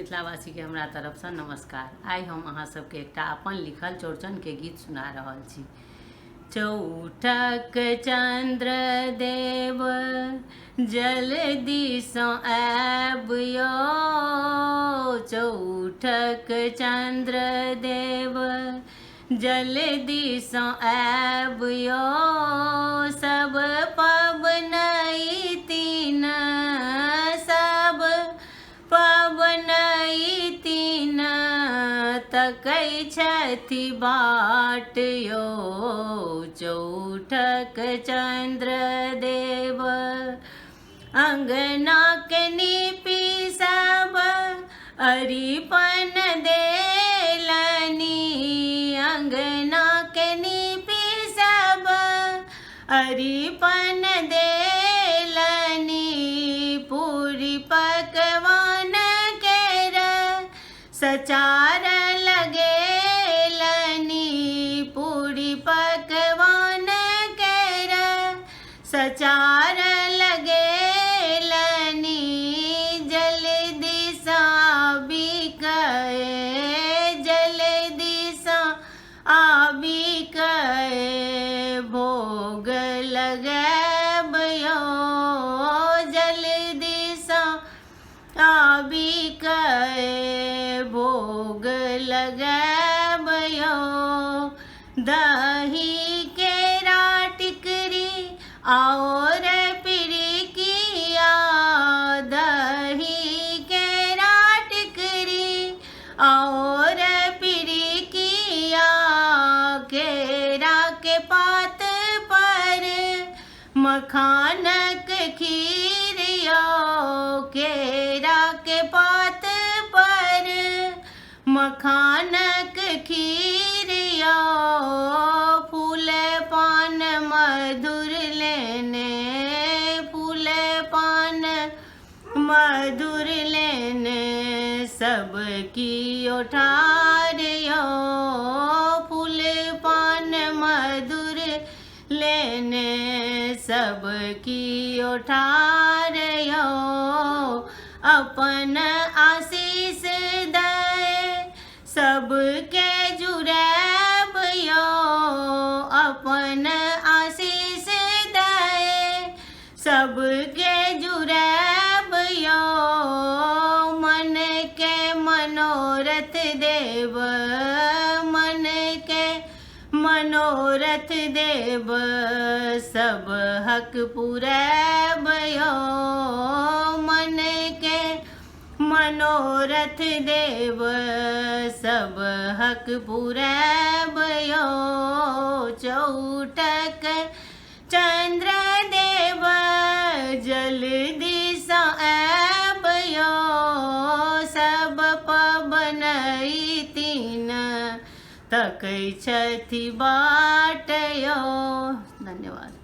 मिथिलावासी के हमरा तरफ से नमस्कार। आई हम अहाँ सबके एकटा अपन लिखल चौड़चन के गीत सुना रहल छी। चौठक चंद्र देव जल्दी सँ आबियो, चौठक चंद्र देव जल्दी सँ आबियो, सब पबनई तीन सब पबनई तीन तकै छथि बाट यो, चौठक चंद्र देव अंगना के नीपी सब अरिपन देलनी, अंगना के नीपी सब अरिपन देलनी, पूरी पकवान केर सचार लगेलनी, पूरी पकवान केर सचार लगेलनी, जल्दी सँ आबिके जल्दी सँ आबिके भोग लगाबियो, जल्दी सँ आबिके भोग लगाबियो, दही केरा टिकरी और पिरिकिया, दही केरा टिकरी और पिरिकिया, केरा के पात पर मखानक खीरियो, केरा के पात पर मखानक खीरियो, फूल पान मधुर लेने, फूल पान मधुर लेने सबकी उठारियो, फूल पान मधुर लेने सबकी उठारियो, अपन आशीष दे सबके जुड़ाबियो, अपन आशीष दे सबके जुड़ाबियो, मन के मनोरथ देव, मन के मनोरथ देव सब हक पुराबियो, मन के मनोरथ देव सब हक पुराबियो, चौठक चंद्र देव जल्दी सँ आबियो, सब पबनई तीन तकै छथि बाट यो। धन्यवाद।